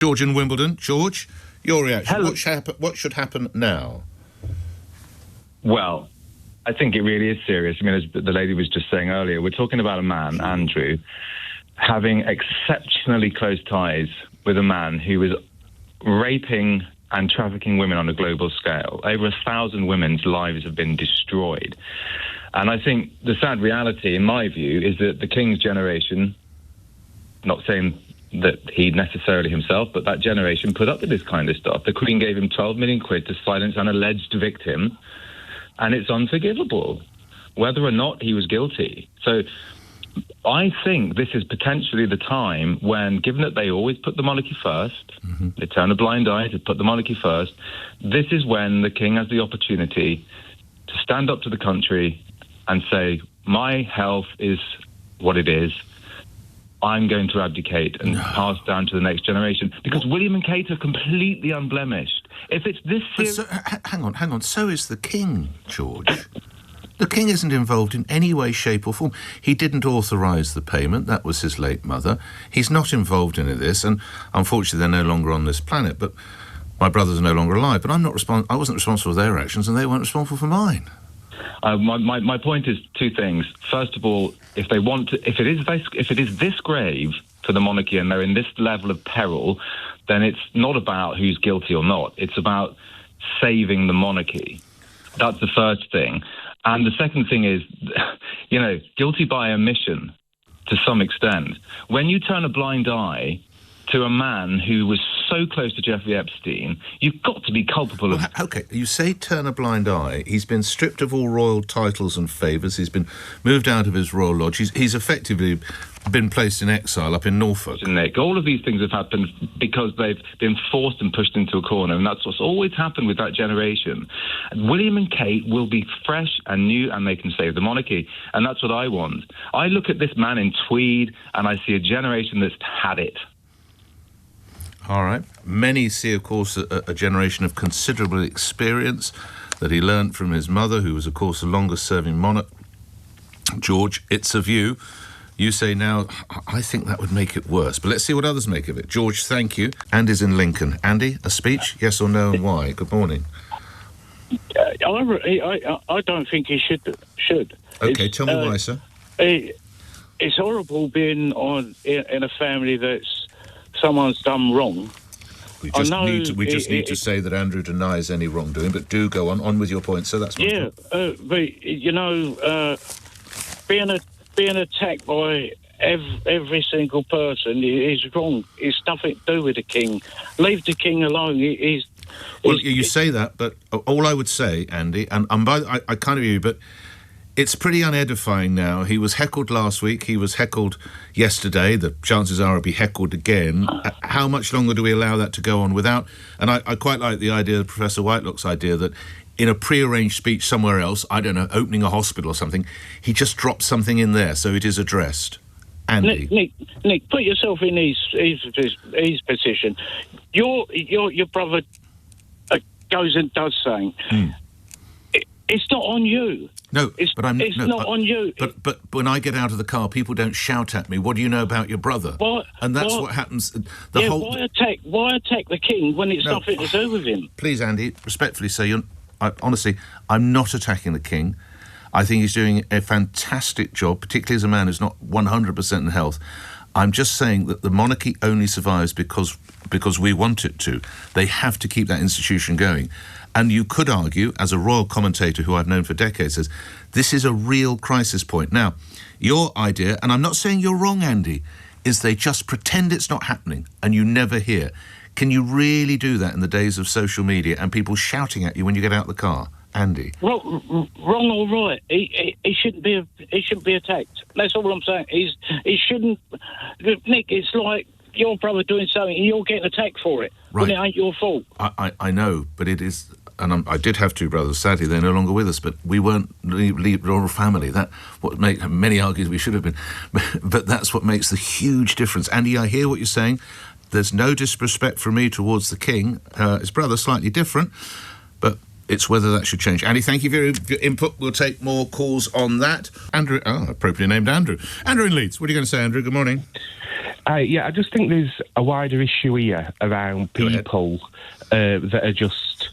George in Wimbledon. George, your reaction. Hello. What should happen now? Well, I think it really is serious. I mean, as the lady was just saying earlier, we're talking about a man, Andrew, having exceptionally close ties with a man who was raping and trafficking women on a global scale. Over 1,000 women's lives have been destroyed. And I think the sad reality, in my view, is that the King's generation, not saying that he necessarily himself, but that generation put up with this kind of stuff. The Queen gave him 12 million quid to silence an alleged victim, and it's unforgivable, whether or not he was guilty. So I think this is potentially the time when, given that they always put the monarchy first, they turn a blind eye to put the monarchy first, this is when the King has the opportunity to stand up to the country and say, my health is what it is. I'm going to abdicate and pass down to the next generation. Because William and Kate are completely unblemished. If it's this serious... Hang on. So is the King, George. The King isn't involved in any way, shape or form. He didn't authorise the payment. That was his late mother. He's not involved in this, and unfortunately they're no longer on this planet. But my brothers are no longer alive. But I wasn't responsible for their actions, and they weren't responsible for mine. My point is two things. First of all, if it is this grave for the monarchy and they're in this level of peril, then it's not about who's guilty or not. It's about saving the monarchy. That's the first thing. And the second thing is, guilty by omission to some extent. When you turn a blind eye to a man who was so close to Jeffrey Epstein, you've got to be culpable of... OK, you say turn a blind eye. He's been stripped of all royal titles and favours. He's been moved out of his royal lodge. He's effectively been placed in exile up in Norfolk. Nick, all of these things have happened because they've been forced and pushed into a corner, and that's what's always happened with that generation. William and Kate will be fresh and new, and they can save the monarchy, and that's what I want. I look at this man in tweed, and I see a generation that's had it. All right. Many see, of course, a generation of considerable experience that he learnt from his mother, who was, of course, the longest-serving monarch. George, it's a view. You say now, I think that would make it worse. But let's see what others make of it. George, thank you. Andy's in Lincoln. Andy, a speech? Yes or no, and why? Good morning. I don't think he should. OK, tell me why, sir. It's horrible being in a family that's someone's done wrong. We just need to say that Andrew denies any wrongdoing, but do go on with your point, so that's my point. But being attacked by every single person is wrong. It's nothing to do with the King. Leave the King alone. You say that, but all I would say, Andy, and I kind of agree, but it's pretty unedifying now. He was heckled last week. He was heckled yesterday. The chances are he'll be heckled again. How much longer do we allow that to go on without... And I quite like the idea, Professor Whitelock's idea, that in a pre-arranged speech somewhere else, I don't know, opening a hospital or something, he just drops something in there so it is addressed. Andy. Nick, put yourself in his position. Your brother goes and does something. It's not on you. No, it's not on you. But when I get out of the car, people don't shout at me, "What do you know about your brother?" And that's what happens. Why attack the King when it's nothing to do with him? Please, Andy, respectfully say, honestly, I'm not attacking the King. I think he's doing a fantastic job, particularly as a man who's not 100% in health. I'm just saying that the monarchy only survives because we want it to. They have to keep that institution going. And you could argue, as a royal commentator who I've known for decades says, this is a real crisis point. Now, your idea, and I'm not saying you're wrong, Andy, is they just pretend it's not happening and you never hear. Can you really do that in the days of social media and people shouting at you when you get out the car? Andy? Wrong or right, he shouldn't be attacked. That's all I'm saying. He shouldn't... Nick, it's like your brother doing something and you're getting attacked for it. Right. When it ain't your fault. I know, but it is... And I did have two brothers. Sadly, they're no longer with us, but we weren't royal family. Many argue we should have been. But that's what makes the huge difference. Andy, I hear what you're saying. There's no disrespect from me towards the King. His brother, slightly different, but it's whether that should change. Andy, thank you for your input. We'll take more calls on that. Andrew, appropriately named Andrew. Andrew in Leeds. What are you going to say, Andrew? Good morning. I just think there's a wider issue here around people that are just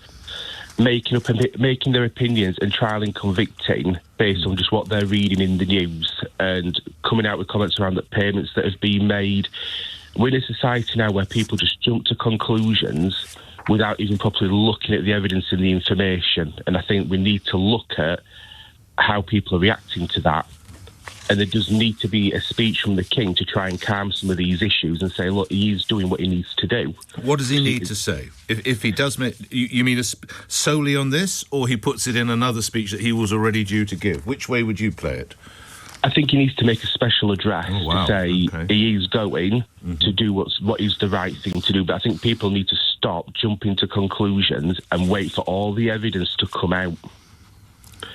making their opinions and trial and convicting based on just what they're reading in the news and coming out with comments around the payments that have been made. We're in a society now where people just jump to conclusions without even properly looking at the evidence and the information. And I think we need to look at how people are reacting to that. And there does need to be a speech from the King to try and calm some of these issues and say, look, he is doing what he needs to do. What does he need to say? If he does make... You mean solely on this, or he puts it in another speech that he was already due to give? Which way would you play it? I think he needs to make a special address to say he is going to do what is the right thing to do. But I think people need to stop jumping to conclusions and wait for all the evidence to come out.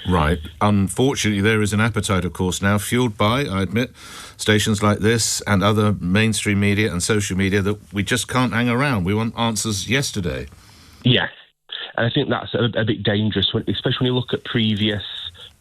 Right. Unfortunately, there is an appetite, of course, now, fuelled by, I admit, stations like this and other mainstream media and social media that we just can't hang around. We want answers yesterday. Yeah. And I think that's a bit dangerous, especially when you look at previous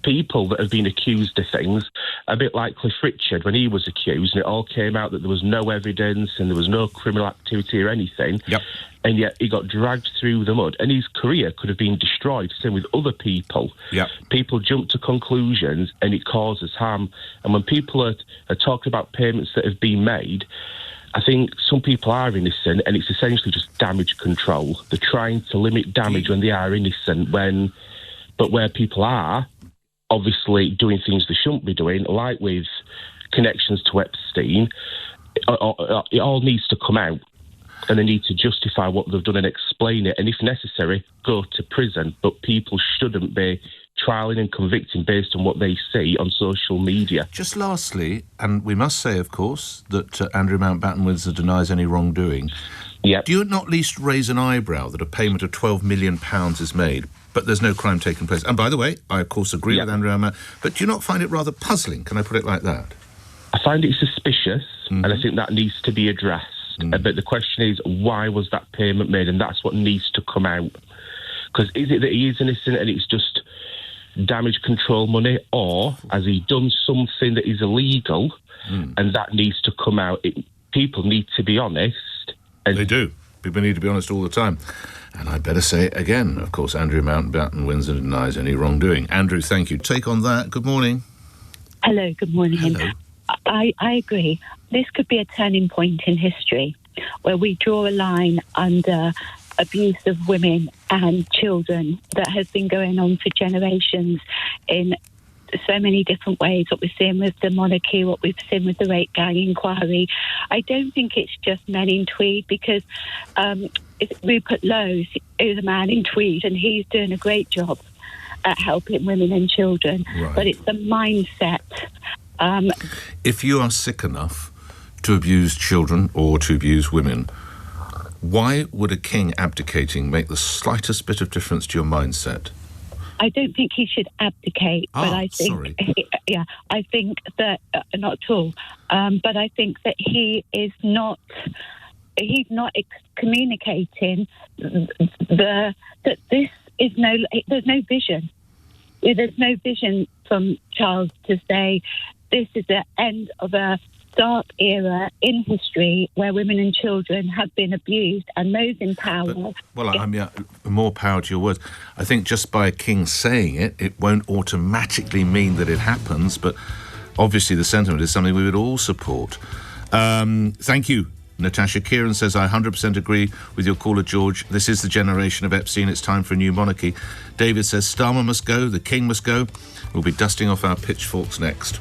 people that have been accused of things, a bit like Cliff Richard when he was accused, and it all came out that there was no evidence and there was no criminal activity or anything. Yep. And yet he got dragged through the mud, and his career could have been destroyed. Same with other people. Yep. People jump to conclusions, and it causes harm. And when people are talking about payments that have been made, I think some people are innocent, and it's essentially just damage control. They're trying to limit damage when they are innocent, but where people are obviously doing things they shouldn't be doing, like with connections to Epstein, it all needs to come out. And they need to justify what they've done and explain it, and if necessary, go to prison. But people shouldn't be trialing and convicting based on what they see on social media. Just lastly, and we must say, of course, that Andrew Mountbatten-Windsor denies any wrongdoing. Yep. Do you not least raise an eyebrow that a payment of £12 million is made, but there's no crime taking place? And by the way, I, of course, agree with Andrew Mountbatten, but do you not find it rather puzzling? Can I put it like that? I find it suspicious, and I think that needs to be addressed. But the question is, why was that payment made? And that's what needs to come out. Because is it that he is innocent and it's just damage control money, or has he done something that is illegal and that needs to come out? People need to be honest. And they do. People need to be honest all the time. And I'd better say it again. Of course, Andrew Mountbatten-Windsor denies any wrongdoing. Andrew, thank you. Take on that. Good morning. Hello, good morning. Hello. I agree. This could be a turning point in history where we draw a line under abuse of women and children that has been going on for generations in so many different ways. What we're seeing with the monarchy, what we've seen with the rape gang inquiry. I don't think it's just men in tweed, because Rupert Lowe is a man in tweed and he's doing a great job at helping women and children. Right. But it's the mindset. If you are sick enough to abuse children or to abuse women, why would a king abdicating make the slightest bit of difference to your mindset? I don't think he should abdicate, but I think, sorry. I think that not at all. But I think that he's not communicating that this is there's no vision. There's no vision from Charles to say this is the end of a dark era in history where women and children have been abused, and those in power... more power to your words. I think just by a king saying it, it won't automatically mean that it happens, but obviously the sentiment is something we would all support. Thank you. Natasha Kieran says, I 100% agree with your caller, George. This is the generation of Epstein. It's time for a new monarchy. David says, Starmer must go, the king must go. We'll be dusting off our pitchforks next.